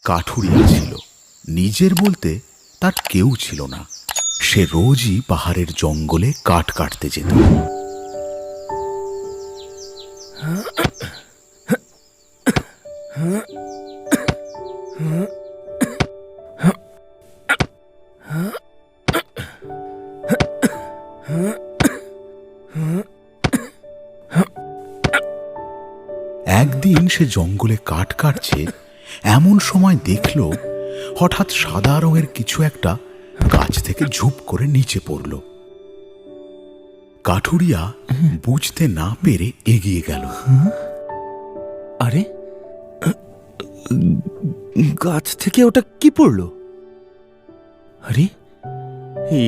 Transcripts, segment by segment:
কাঠুরিয়া ছিল। নিজের বলতে তার কেউ ছিল না। সে রোজই পাহাড়ের জঙ্গলে কাঠ কাটতে যেত। একদিন সে জঙ্গলে কাঠ কাটছে, এমন সময় দেখল হঠাৎ সাদা রঙের কিছু একটা গাছ থেকে ঝুপ করে নিচে পড়ল। কাঠুরিয়া বুঝতে না পেরে এগিয়ে গেল। আরে, গাছ থেকে ওটা কি পড়ল? আরে,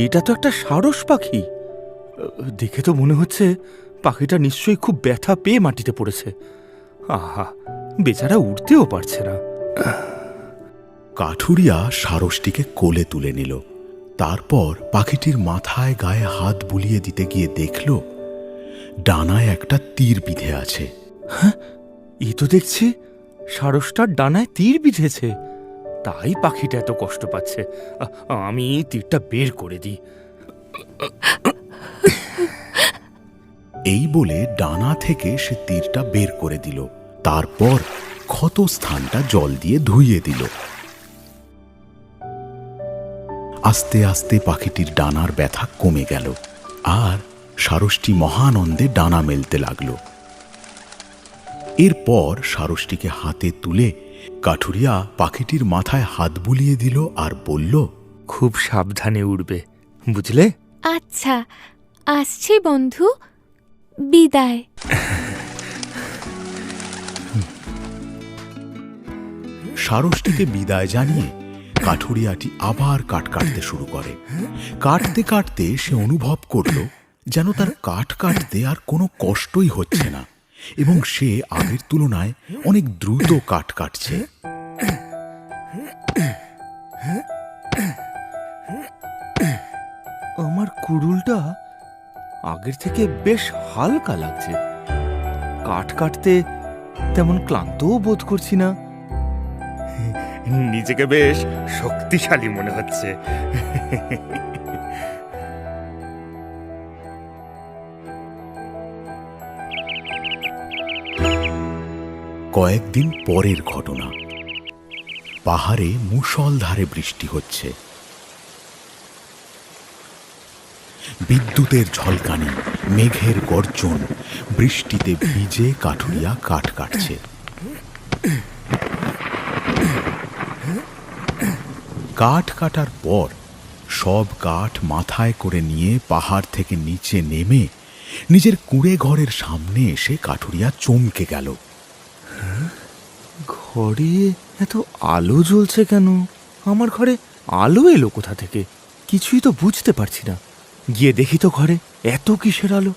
এটা তো একটা সারস পাখি। দেখে তো মনে হচ্ছে পাখিটা নিশ্চয়ই খুব ব্যথা পেয়ে মাটিতে পড়েছে। আহা, বেচারা উঠতেও পারছে না। কাঠুরিয়া সারসটিকে কোলে তুলে নিল। তারপর পাখিটির মাথায় গায়ে হাত বুলিয়ে দিতে গিয়ে দেখল ডানায় একটা তীর বিঁধে আছে। হ্যাঁ, এই তো দেখছি সারসটার ডানায় তীর বিঁধেছে, তাই পাখিটা এত কষ্ট পাচ্ছে। আমি এই তীরটা বের করে দিই। এই বলে ডানা থেকে সে তীরটা বের করে দিল। তারপর ক্ষত স্থানটা জল দিয়ে ধুইয়ে দিল। আস্তে আস্তে পাখিটির ডানার ব্যথা কমে গেল, আর সারসটি মহানন্দে ডানা মেলতে লাগল। এরপর সারসটিকে হাতে তুলে কাঠুরিয়া পাখিটির মাথায় হাত বুলিয়ে দিল আর বলল, খুব সাবধানে উড়বে, বুঝলে? আচ্ছা, আসছি বন্ধু, বিদায়। সারসটিকে বিদায় জানিয়ে কাঠুরিয়াটি আবার কাঠ কাটতে শুরু করে। কাটতে কাটতে সে অনুভব করল যেন তার কাঠ কাটতে আর কোনো কষ্টই হচ্ছে না, এবং সে আগের তুলনায় অনেক দ্রুত কাঠ কাটছে। আমার কুড়ুলটা আগের থেকে বেশ হালকা লাগছে। কাঠ কাটতে তেমন ক্লান্তও বোধ করছি না। নিজেকে বেশ শক্তিশালী মনে হচ্ছে। কয়েকদিন পরের ঘটনা। পাহাড়ে মুষলধারে বৃষ্টি হচ্ছে। বিদ্যুতের ঝলকানি, মেঘের গর্জন, বৃষ্টিতে ভিজে কাঠুরিয়া কাঠ কাটছে। কাঠ কাটার পর সব কাঠ মাথায় করে নিয়ে পাহাড় থেকে নিচে নেমে নিজের কুঁড়ে ঘরের সামনে এসে কাঠুরিয়া চমকে গেল। ঘরে এত আলো জ্বলছে কেন? আমার ঘরে আলো এলো কোথা থেকে? কিছুই তো বুঝতে পারছি না। গিয়ে দেখি তো ঘরে এত কিসের আলো।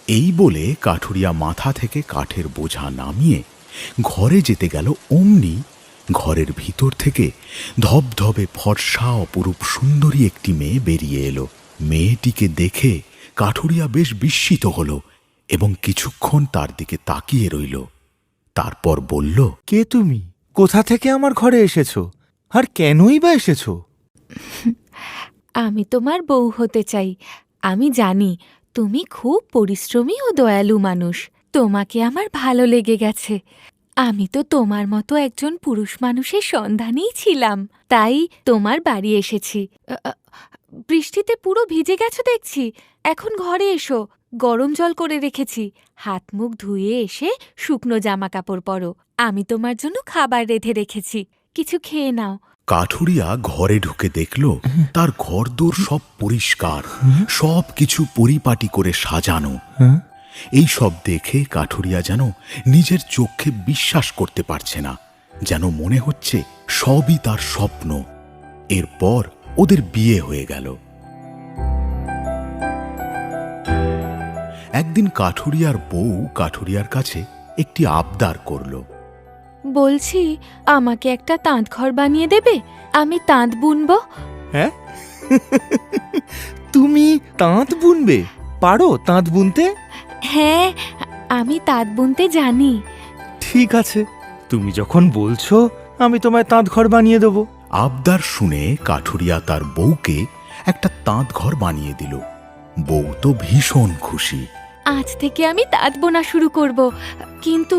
এই বলে কাঠুরিয়া মাথা থেকে কাঠের বোঝা নামিয়ে ঘরে যেতে গেল, অমনি ঘরের ভিতর থেকে ধবধবে ফর্সা অপরূপ সুন্দরী একটি মেয়ে বেরিয়ে এলো। মেয়েটিকে দেখে কাঠুরিয়া বেশ বিস্মিত হল এবং কিছুক্ষণ তার দিকে তাকিয়ে রইল। তারপর বলল, কে তুমি? কোথা থেকে আমার ঘরে এসেছো? আর কেনই বা এসেছো? আমি তোমার বউ হতে চাই। আমি জানি তুমি খুব পরিশ্রমী ও দয়ালু মানুষ। তোমাকে আমার ভালো লেগে গেছে। আমি তো তোমার মতো একজন পুরুষ মানুষের সন্ধানেই ছিলাম, তাই তোমার বাড়ি এসেছি। বৃষ্টিতে পুরো ভিজে গেছো দেখছি। এখন ঘরে এসো, গরম জল করে রেখেছি। হাত মুখ ধুয়ে এসে শুকনো জামা কাপড় পরো। আমি তোমার জন্য খাবার রেঁধে রেখেছি, কিছু খেয়ে নাও। কাঠুরিয়া ঘরে ঢুকে দেখল তার ঘরদোর সব পরিষ্কার, সব কিছু পরিপাটি করে সাজানো। এই সব দেখে কাঠুরিয়া যেন নিজের চোখে বিশ্বাস করতে পারছে না, যেন মনে হচ্ছে সবই তার স্বপ্ন। এরপর ওদের বিয়ে হয়ে গেল। একদিন কাঠুরিয়ার বউ কাঠুরিয়ার কাছে একটি আবদার করল। বলছি, আমাকে একটা তাঁত ঘর বানিয়ে দেবে? আমি তাঁত বুনবো। হ্যাঁ, তুমি তাঁত বুনবে? পারো তাঁত বুনতে? হ্যাঁ, আমি তাঁত বুনতে জানি। ঠিক আছে, তুমি যখন বলছো আমি তোমায় তাঁত ঘর বানিয়ে দেবো। আবদার শুনে কাঠুরিয়া তার বউকে একটা তাঁত ঘর বানিয়ে দিল। বউ তো ভীষণ খুশি। আজ থেকে আমি তাঁত বোনা শুরু করব, কিন্তু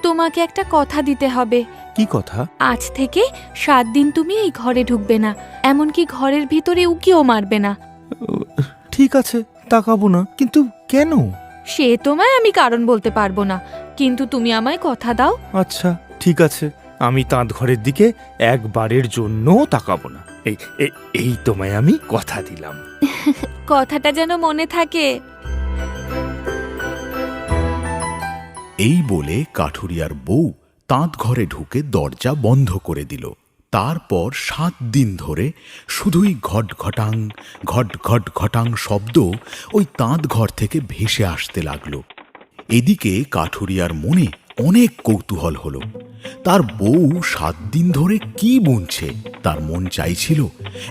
তোমাকে একটা কথা দিতে হবে। কি কথা? আজ থেকে 7 দিন তুমি এই ঘরে ঢুকবে না, এমনকি ঘরের ভিতরে উকিও মারবে না। ঠিক আছে, তাকাবো না, কিন্তু কেন? সে তোমায় আমি কারণ বলতে পারবো না, কিন্তু তুমি আমায় কথা দাও। আচ্ছা ঠিক আছে, আমি তাঁত ঘরের দিকে একবারের জন্যও তাকাবো না। এই তোমায় আমি কথা দিলাম। কথাটা যেন মনে থাকে। এই বলে কাঠুরিয়ার বউ তাঁত ঘরে ঢুকে দরজা বন্ধ করে দিল। তারপর 7 দিন ধরে শুধুই ঘট ঘটাং ঘট ঘট ঘটাং শব্দ ওই তাঁত ঘর থেকে ভেসে আসতে লাগলো। এদিকে কাঠুরিয়ার মনে অনেক কৌতূহল হলো। তার বউ 7 দিন ধরে কি বুনছে। তার মন চাইছিল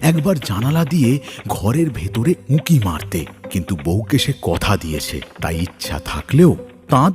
একবার জানালা দিয়ে ঘরের ভেতরে উঁকি মারতে, কিন্তু বউকে সে কথা দিয়েছে, তাই ইচ্ছা থাকলেও তাঁত